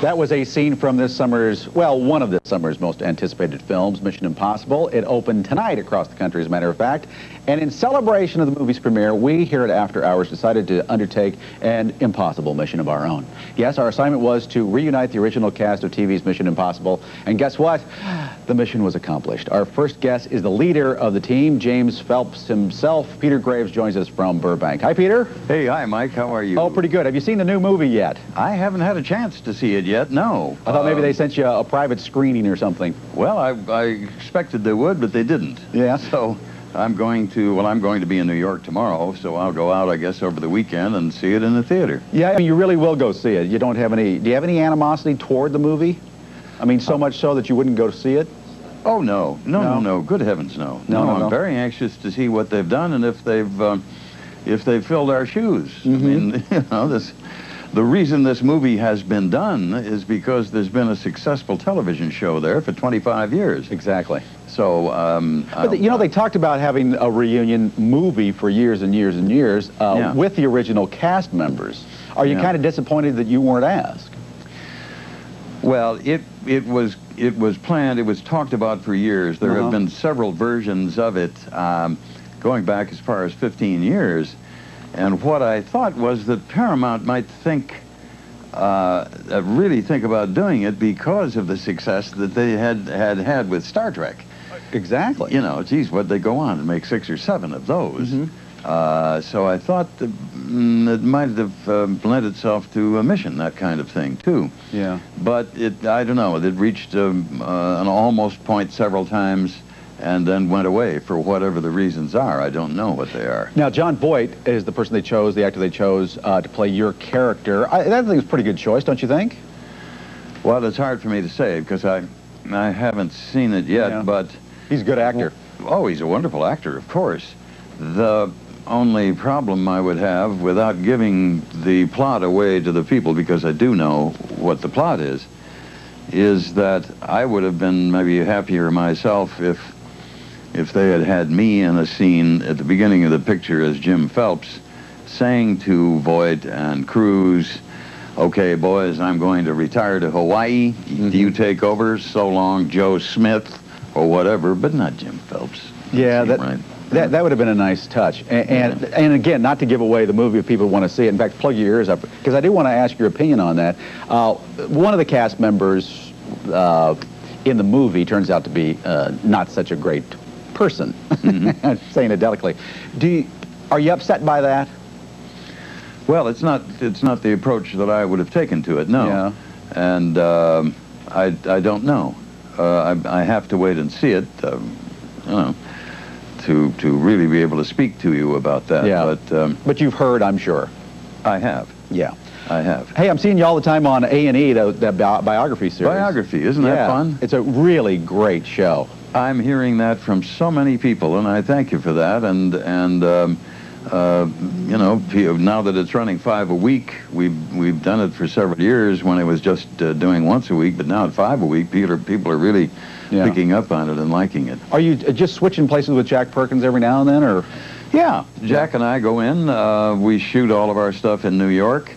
That was a scene from this summer's, well, one of this summer's most anticipated films, Mission Impossible. It opened tonight across the country, as a matter of fact. And in celebration of the movie's premiere, we here at After Hours decided to undertake an impossible mission of our own. Yes, our assignment was to reunite the original cast of TV's Mission Impossible. And guess what? The mission was accomplished. Our first guest is the leader of the team, James Phelps himself. Peter Graves joins us from Burbank. Hi, Peter. Hey, hi, Mike. How are you? Oh, pretty good. Have you seen the new movie yet? I haven't had a chance to see it yet, no. I thought maybe they sent you a private screening or something. Well, I expected they would, but they didn't. Yeah. So I'm going to be in New York tomorrow, so I'll go out, I guess, over the weekend and see it in the theater. Yeah, I mean, you really will go see it. You don't have any, do you have any animosity toward the movie? I mean, so much so that you wouldn't go to see it? Oh, no. No. Good heavens, no. No, I'm very anxious to see what they've done and if they've filled our shoes. I mean, you know, the reason this movie has been done is because there's been a successful television show there for 25 years. Exactly. So, but you know, they talked about having a reunion movie for years and years and years with the original cast members. Are you kind of disappointed that you weren't asked? Well, it was planned. It was talked about for years. There have been several versions of it, going back as far as 15 years. And what I thought was that Paramount might really think about doing it because of the success that they had with Star Trek. Exactly. You know, geez, what'd they go on to make 6 or 7 of those? So I thought that, it might have lent itself to a mission, that kind of thing, too. Yeah. But I don't know, it reached an almost point several times and then went away for whatever the reasons are. I don't know what they are. Now, John Voight is the person they chose, the actor they chose to play your character. That thing is a pretty good choice, don't you think? Well, it's hard for me to say because I haven't seen it yet, but... He's a good actor. Oh, he's a wonderful actor, of course. The only problem I would have, without giving the plot away to the people, because I do know what the plot is that I would have been maybe happier myself if they had had me in a scene at the beginning of the picture as Jim Phelps saying to Voight and Cruz, okay, boys, I'm going to retire to Hawaii. Do you take over? So long, Joe Smith, or whatever, but not Jim Phelps. Yeah, that would have been a nice touch. And again, not to give away the movie if people want to see it. In fact, plug your ears up, because I do want to ask your opinion on that. One of the cast members in the movie turns out to be not such a great person, saying it delicately. Are you upset by that? Well, it's not the approach that I would have taken to it, no. Yeah. And I don't know. I have to wait and see it, you know, to really be able to speak to you about that. Yeah. But you've heard, I'm sure. I have. Yeah. I have. Hey, I'm seeing you all the time on A&E, that biography series. Biography, isn't that fun? It's a really great show. I'm hearing that from so many people, and I thank you for that. And you know, now that it's running 5 a week, we've done it for several years when it was just doing once a week, but now at 5 a week, people are really picking up on it and liking it. Are you just switching places with Jack Perkins every now and then, or? Yeah, Jack and I go in. We shoot all of our stuff in New York,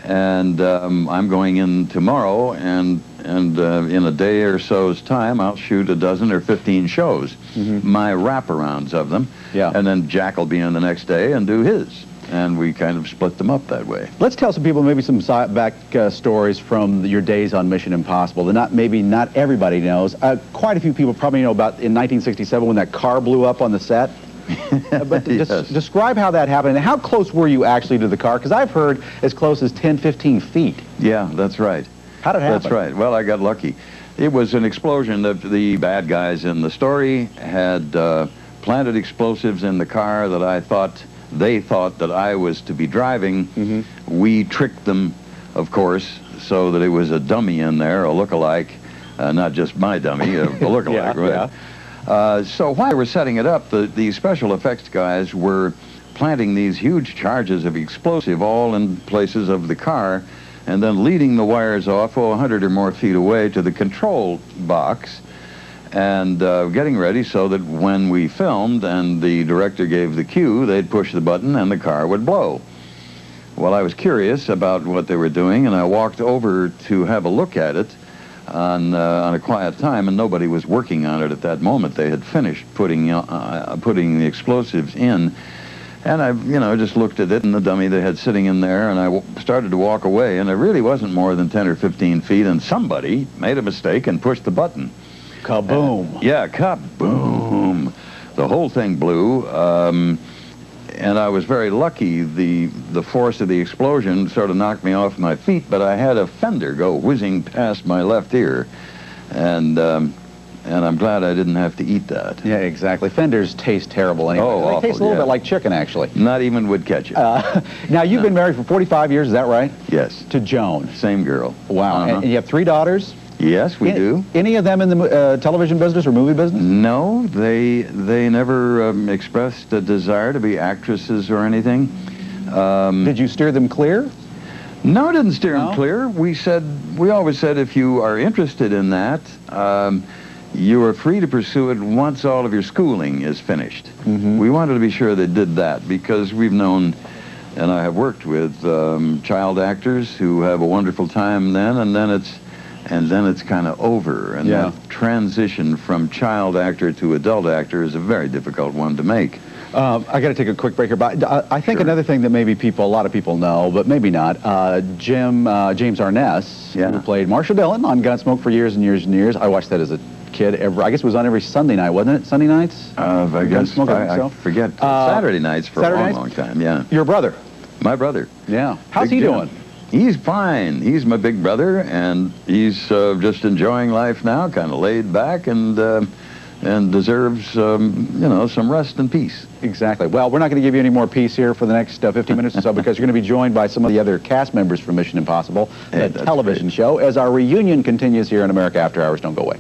and I'm going in tomorrow, and in a day or so's time, I'll shoot a dozen or 15 shows, my wraparounds of them, and then Jack will be in the next day and do his, and we kind of split them up that way. Let's tell some people maybe some back stories from your days on Mission Impossible that maybe not everybody knows. Quite a few people probably know about in 1967 when that car blew up on the set. But describe how that happened, and how close were you actually to the car? Because I've heard as close as 10, 15 feet. Yeah, that's right. How did it happen? That's right. Well, I got lucky. It was an explosion. The bad guys in the story had planted explosives in the car that they thought that I was to be driving. We tricked them, of course, so that it was a dummy in there, a look-alike, not just my dummy, a look-alike, right? So while they were setting it up, the special effects guys were planting these huge charges of explosive all in places of the car, and then leading the wires off 100 or more feet away to the control box, and getting ready so that when we filmed and the director gave the cue, they'd push the button and the car would blow. Well, I was curious about what they were doing, and I walked over to have a look at it on a quiet time, and nobody was working on it at that moment. They had finished putting the explosives in, and I, just looked at it and the dummy they had sitting in there, and I started to walk away, and it really wasn't more than 10 or 15 feet, and somebody made a mistake and pushed the button. Kaboom. Yeah, kaboom. The whole thing blew. And I was very lucky. The force of the explosion sort of knocked me off my feet, but I had a fender go whizzing past my left ear, and I'm glad I didn't have to eat that. Yeah, exactly. Fenders taste terrible anyway. Oh, they awful, taste a little bit like chicken, actually. Not even would catch it. Now, you've been married for 45 years, is that right? Yes. To Joan. Same girl. Wow. And you have 3 daughters? Yes, we do. Any of them in the television business or movie business? No, they never expressed a desire to be actresses or anything. Did you steer them clear? No, I didn't steer them clear. We always said if you are interested in that, you are free to pursue it once all of your schooling is finished. Mm-hmm. We wanted to be sure they did that because we've known, and I have worked with child actors who have a wonderful time then, and then it's kind of over. And that transition from child actor to adult actor is a very difficult one to make. I got to take a quick break here, but I think another thing that maybe a lot of people know, but maybe not, James Arness, who played Marshall Dillon on Gunsmoke for years and years and years. I watched that as a kid. I guess it was on every Sunday night, wasn't it? Sunday nights? I guess, I forget. Saturday nights for a long time, yeah. Your brother? My brother. Yeah. How's he doing? He's fine. He's my big brother, and he's just enjoying life now, kind of laid back, and deserves, some rest and peace. Exactly. Well, we're not going to give you any more peace here for the next 15 minutes or so because you're going to be joined by some of the other cast members from Mission Impossible, the television show, as our reunion continues here in America After Hours. Don't go away.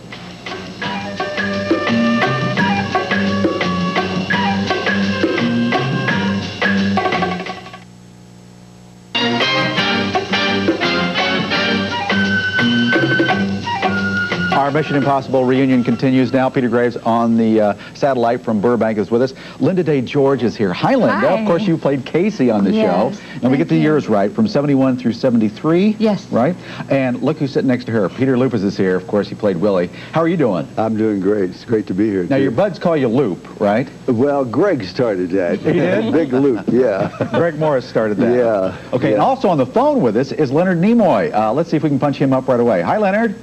Our Mission Impossible reunion continues now. Peter Graves on the satellite from Burbank is with us. Linda Day George is here. Hi, Linda. Hi. Of course, you played Casey on the show. And we get the years right, from 71 through 73. Yes. Right? And look who's sitting next to her. Peter Lupas is here. Of course, he played Willie. How are you doing? I'm doing great. It's great to be here. Now, your buds call you Loop, right? Well, Greg started that. He did? Big Loop, yeah. Greg Morris started that. Yeah. Okay, and also on the phone with us is Leonard Nimoy. Let's see if we can punch him up right away. Hi, Leonard.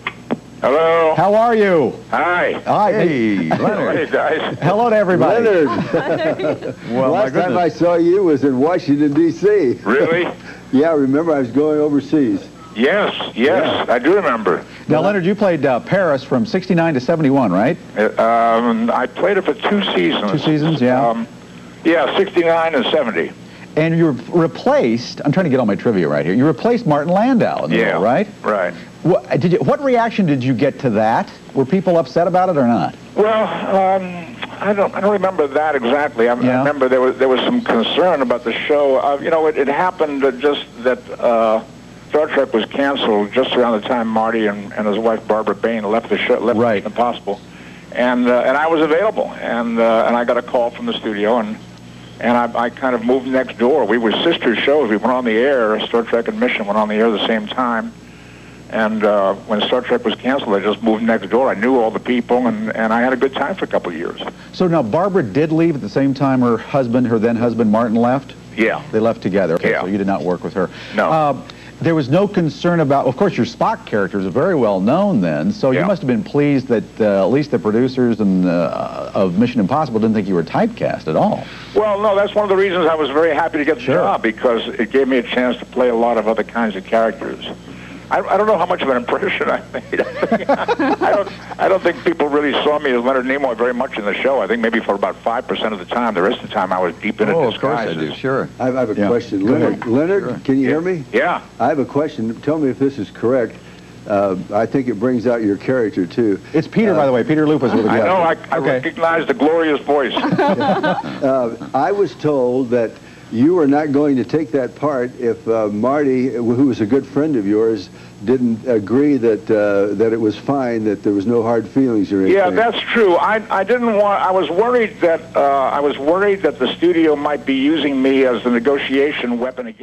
Hello. How are you? Hi. Hi. Hey, Leonard. Hey, guys. Hello to everybody. Leonard. Well, Last time I saw you was in Washington, D.C. Really? Yeah, remember I was going overseas. Yes, I do remember. Now, Leonard, you played Paris from 69 to 71, right? I played it for 2 seasons. 2 seasons, yeah. Yeah, 69 and 70. And you replaced, I'm trying to get all my trivia right here, you replaced Martin Landau in the role, right? Right. What reaction did you get to that? Were people upset about it or not? Well, I don't remember that exactly. I remember there was some concern about the show. It happened just that Star Trek was canceled just around the time Marty and his wife Barbara Bain left the show, left Mission Impossible, and I was available, and I got a call from the studio, and I kind of moved next door. We were sister shows. We went on the air. Star Trek and Mission went on the air at the same time. And when Star Trek was canceled, I just moved next door. I knew all the people, and I had a good time for a couple of years. So now Barbara did leave at the same time her then husband Martin left? Yeah. They left together. Okay, yeah. So you did not work with her. No. There was no concern about, of course, your Spock character is very well known then, so you must have been pleased that at least the producers and of Mission Impossible didn't think you were typecast at all. Well, no, that's one of the reasons I was very happy to get the job, because it gave me a chance to play a lot of other kinds of characters. I don't know how much of an impression I made. I don't think people really saw me as Leonard Nimoy very much in the show. I think maybe for about 5% of the time. The rest of the time I was deep into disguises. Of course I do, sure. I have a question. Leonard, can you hear me? Yeah. I have a question. Tell me if this is correct. I think it brings out your character, too. It's Peter, by the way. Peter Lupas with the I know. I recognize the glorious voice. I was told that you were not going to take that part if Marty, who was a good friend of yours, didn't agree that that it was fine, that there was no hard feelings or anything. Yeah, that's true. I didn't want. I was worried that the studio might be using me as a negotiation weapon against.